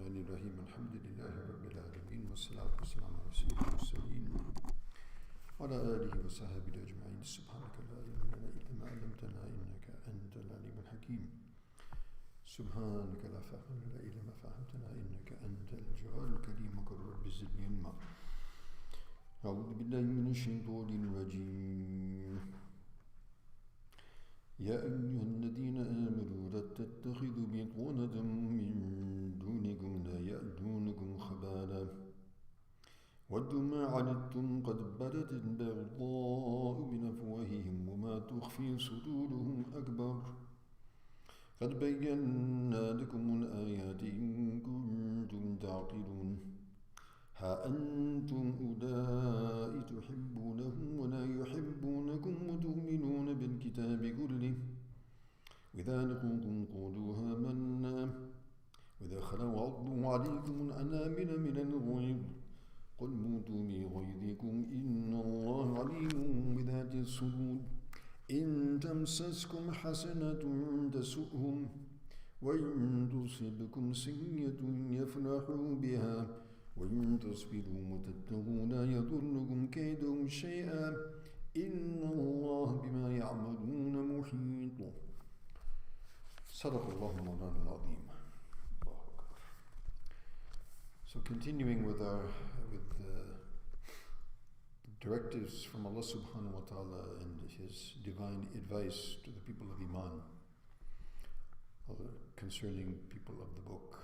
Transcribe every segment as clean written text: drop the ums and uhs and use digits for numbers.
الرحمن الرحيم الحمد لله رب العالمين والصلاة والسلام على سيد المرسلين وعلى آله وصحبه أجمعين سبحانك لا علم لنا إلا ما علمتنا إنك أنت العليم الحكيم سبحانك لا فهم لنا إلا ما فهمتنا إنك أنت الجواد الكريم وقل رب زدني علما أعوذ بالله من الشيطان الرجيم يا أيها الذين آمنوا لا تتخذوا بطانة من دونكم لا يألونكم خبالا ودوا ما عنتم قد بدت البغضاء من أفواههم وما تخفي صدورهم أكبر قد بينا لكم الآيات إن كنتم تعقلون ها أنتم أولئك تحبونهم ولا يحبونكم وتؤمنون بالكتاب كله وإذا لقوكم قولوا آمنا وإذا خلوا عضوا عليكم الأنامل من الغيظ قل موتوا بغيظكم إن الله عليم بذات الصدور إن تمسسكم حسنة تسؤهم وإن تصبكم سيئة يفرحوا بها وإن تصبروا وتتقوا لا يضركم كيدهم شيئا إن الله بما يعملون محيط صدق الله مولانا العظيم. So continuing with the directives from Allah subhanahu wa ta'ala and His divine advice to the people of Iman concerning people of the book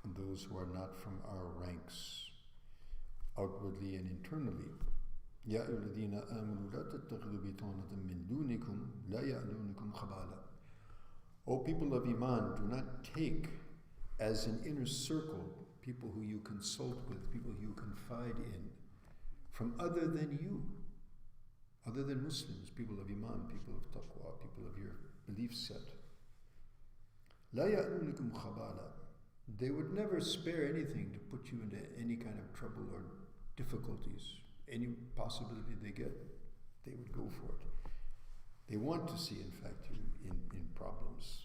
and those who are not from our ranks, outwardly and internally. يَا أَيُّهَا الَّذِينَ آمَنُوا لَا تَتَّخِذُوا بِطَانَةً مِّن دُونِكُمْ لَا يَأْلُونَكُمْ خَبَالًا. O people of Iman, do not take as an inner circle people who you consult with, people who you confide in, from other than you, other than Muslims, people of Iman, people of Taqwa, people of your belief set. لَا يَأْلُونَكُمْ خَبَالًا. They would never spare anything to put you into any kind of trouble or difficulties. Any possibility they get, they would go for it. They want to see, in fact, you in problems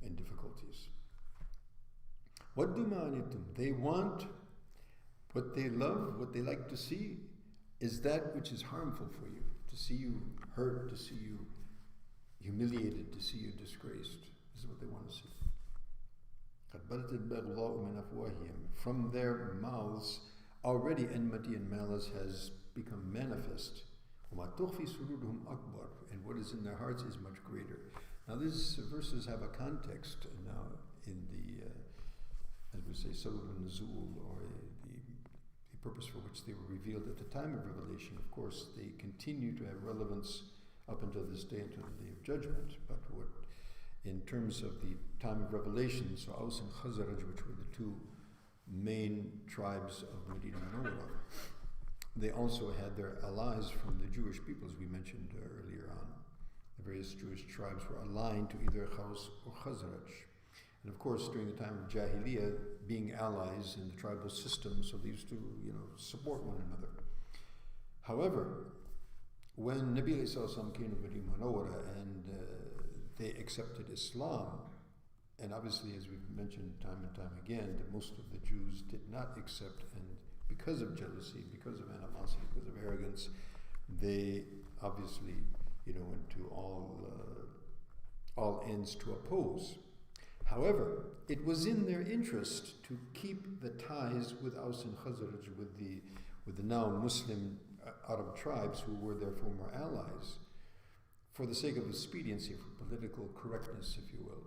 and difficulties. وَدُّوا مَا عَنِتُّمْ. They want, what they love, what they like to see is that which is harmful for you. To see you hurt, to see you humiliated, to see you disgraced. This is what they want to see. From their mouths, already enmity and malice has become manifest. And what is in their hearts is much greater. Now these verses have a context now in the, as we say, sabab al-nuzul, or the purpose for which they were revealed at the time of revelation. Of course, they continue to have relevance up until this day, until the day of judgment. But what, in terms of the time of revelation, so Aus and Khazraj, which were the two main tribes of Medina Munawwara, they also had their allies from the Jewish people, as we mentioned earlier on. The various Jewish tribes were aligned to either Aus or Khazraj. And of course, during the time of Jahiliyyah, being allies in the tribal system, so they used to, support one another. However, when Nabi ﷺ came to Medina Munawwara and they accepted Islam, and obviously, as we've mentioned time and time again, that most of the Jews did not accept, and because of jealousy, because of animosity, because of arrogance, they obviously, went to all ends to oppose. However, it was in their interest to keep the ties with Aus and Khazraj, with the now Muslim Arab tribes who were their former allies, for the sake of expediency, for political correctness, if you will.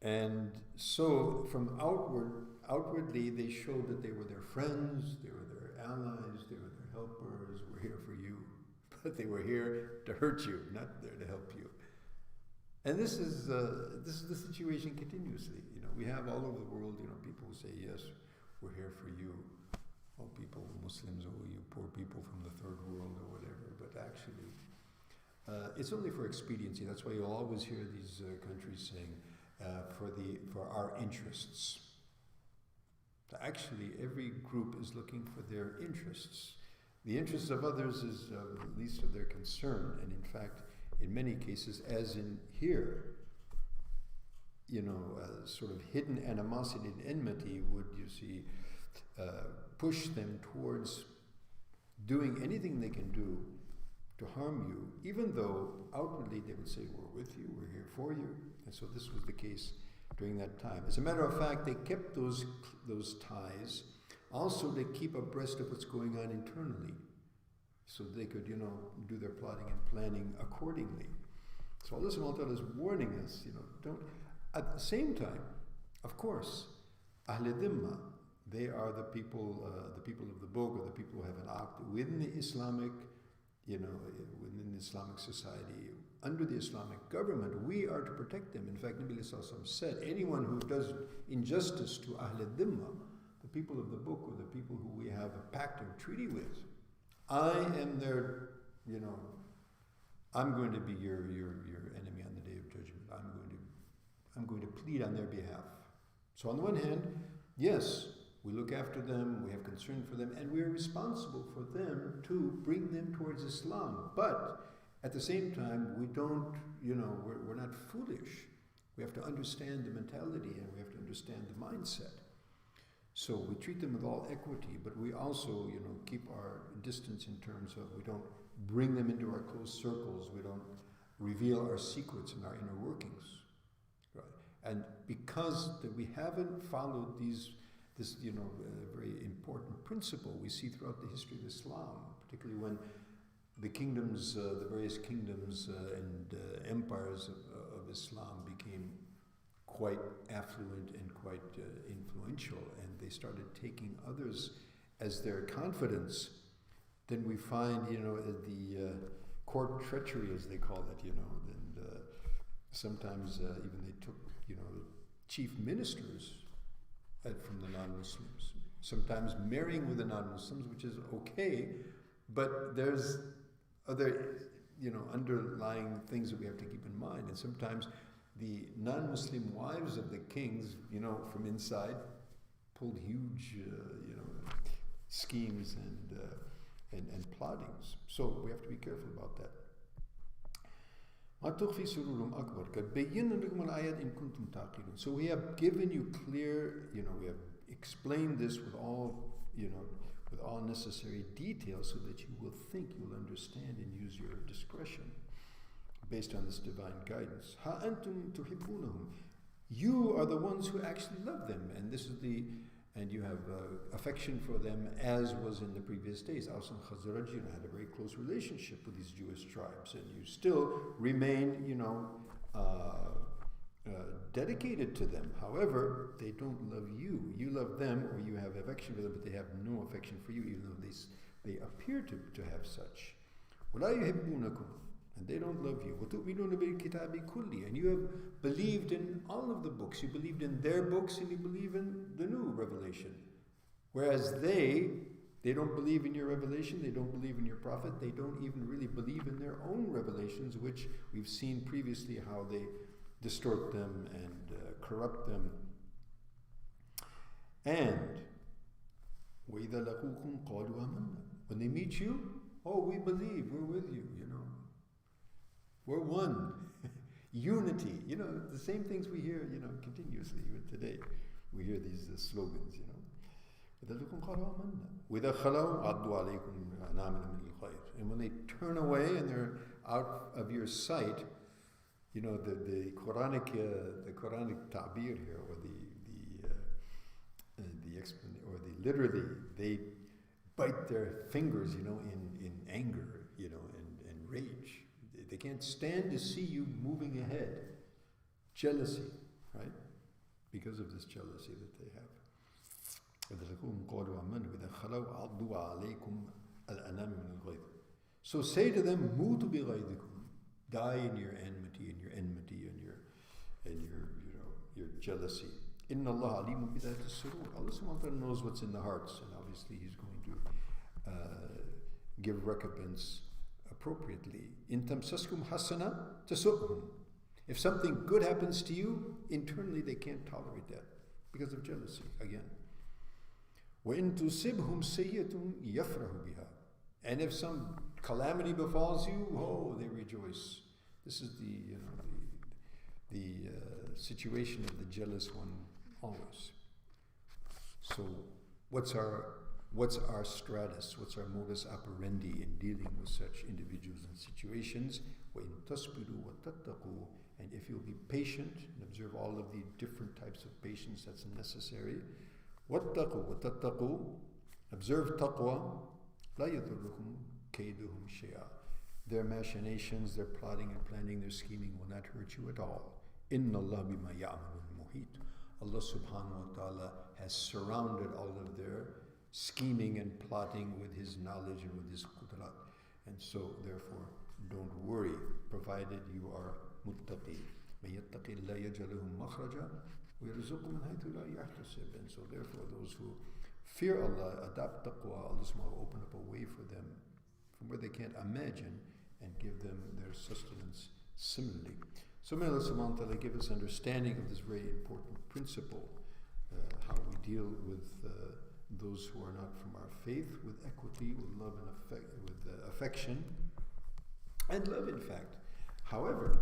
And so, from outwardly, they showed that they were their friends, they were their allies, they were their helpers, we're here for you. But they were here to hurt you, not there to help you. And this is the situation continuously. We have all over the world, people who say, yes, we're here for you. Oh, people, Muslims, oh, you poor people from the third world or whatever. But actually, it's only for expediency. That's why you'll always hear these countries saying, for our interests. Actually, every group is looking for their interests. The interests of others is the least of their concern. And in fact, in many cases, as in here, sort of hidden animosity and enmity would, you see, push them towards doing anything they can do to harm you, even though outwardly they would say, we're with you, we're here for you. And so this was the case during that time. As a matter of fact, they kept those ties also to keep abreast of what's going on internally, so they could, do their plotting and planning accordingly. So Allah subhanahu wa ta'ala is warning us, don't. At the same time, of course, Ahl Dhimma, they are the people of the book, or the people who have an aqd within the Islamic, within the Islamic society, under the Islamic government. We are to protect them. In fact, Nabi Sallallahu Alaihi Wasallam said, anyone who does injustice to Ahl Dhimma, the people of the book, or the people who we have a pact or treaty with, I am their, I'm going to be your enemy on the day of judgment. I'm going to plead on their behalf. So on the one hand, yes, we look after them, we have concern for them, and we are responsible for them to bring them towards Islam. But at the same time, we don't, we're not foolish. We have to understand the mentality, and we have to understand the mindset. So we treat them with all equity, but we also, keep our distance in terms of we don't bring them into our close circles. We don't reveal our secrets and our inner workings, right? And because that we haven't followed this very important principle we see throughout the history of Islam, particularly when the kingdoms, the various kingdoms and empires of Islam became quite affluent and quite influential, and they started taking others as their confidants. Then we find, the court treachery, as they call it, and sometimes even they took, chief ministers from the non-Muslims. Sometimes marrying with the non-Muslims, which is okay, but there's other, underlying things that we have to keep in mind. And sometimes the non-Muslim wives of the kings, from inside, pulled huge, schemes and plottings. So we have to be careful about that. So we have given you clear, we have explained this with all, with all necessary details, so that you will think, you will understand, and use your discretion based on this divine guidance. Ha antum tuhibbunahum. You are the ones who actually love them, and and you have affection for them, as was in the previous days. Aus and Khazraj, had a very close relationship with these Jewish tribes, and you still remain, dedicated to them. However, they don't love you. You love them, or you have affection for them, but they have no affection for you, even though they appear to have such. وَلَا يُحِبُّونَكُمْ. And they don't love you. وَتُؤْمِنُونَ بِالْكِتَابِ كُلِّهِ. And you have believed in all of the books. You believed in their books, and you believe in the new revelation. Whereas they don't believe in your revelation, they don't believe in your prophet, they don't even really believe in their own revelations, which we've seen previously how they distort them and corrupt them. And وَإِذَا لَقُوكُمْ قَالُوا آمَنَّا. When they meet you, we believe, we're with you, We're one. Unity. The same things we hear, continuously, even today. We hear these slogans, وَإِذَا خَلَوْا عَضُّوا عَلَيْكُمْ أَنَامِلَ مِنَ الْخَيْرِ. And when they turn away and they're out of your sight, the Quranic ta'bir here, or literally, they bite their fingers, in anger, and rage. They can't stand to see you moving ahead. Jealousy, right? Because of this jealousy that they have. So say to them, "Mutu bighaydikum." Die in your enmity, and your jealousy. Inna Allah alimun bidhati as-sudur. Allah subhanahu wa ta'ala knows what's in the hearts, and obviously He's going to give recompense appropriately. In tamsaskum hasana tasu'hum. If something good happens to you, internally they can't tolerate that because of jealousy again. Wa in tusibhum sayyatun yafrahu biha. And if some calamity befalls you, they rejoice. This is the situation of the jealous one always. So what's our stratus? What's our modus operandi in dealing with such individuals and situations? وَإِن تَصْبِرُوا وَتَتَّقُوا. And if you'll be patient and observe all of the different types of patience that's necessary, وَاتَّقُوا وَتَتَّقُوا, observe taqwa, لَا يَضُرُّكُمْ كَيْدُهُمْ شَيْئًا. Their machinations, their plotting and planning, their scheming will not hurt you at all. إِنَّ اللَّهَ بِمَا يَعْمَلُونَ مُحِيطٌ. Allah subhanahu wa ta'ala has surrounded all of their scheming and plotting with His knowledge and with His qudrat. And so, therefore, don't worry, provided you are muttaqi. مَن يَتَّقِ اللَّهَ يَجْعَلْ لَهُ مَخْرَجًا وَيَرْزُقْهُ مِنْ حَيْثُ لَا يَحْتَسِبُ. And so, therefore, those who fear Allah, adopt taqwa, Allah subhanahu will open up a way for them from where they can't imagine and give them their sustenance similarly. So may Allah subhanahu wa ta'ala give us understanding of this very important principle, how we deal with those who are not from our faith, with equity, with love and affection, and love in fact. However,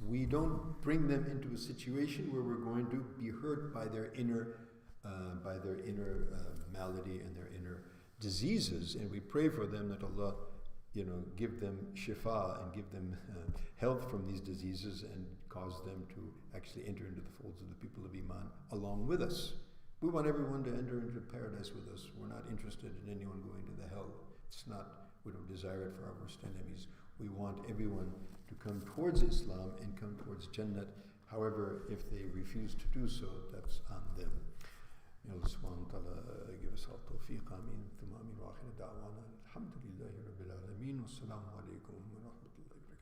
we don't bring them into a situation where we're going to be hurt by their inner malady and their inner diseases, and we pray for them that Allah, give them shifa and give them health from these diseases and cause them to actually enter into the folds of the people of Iman along with us. We want everyone to enter into paradise with us. We're not interested in anyone going to the hell. We don't desire it for our worst enemies. We want everyone to come towards Islam and come towards Jannat. However, if they refuse to do so, that's on them. May Allah subhanahu wa ta'ala give us all tawfiq. Ameen. Thumma ameen wa akhir da'wana. Alhamdulillahi rabbil alameen. Wassalamu alaikum wa rahmatullahi.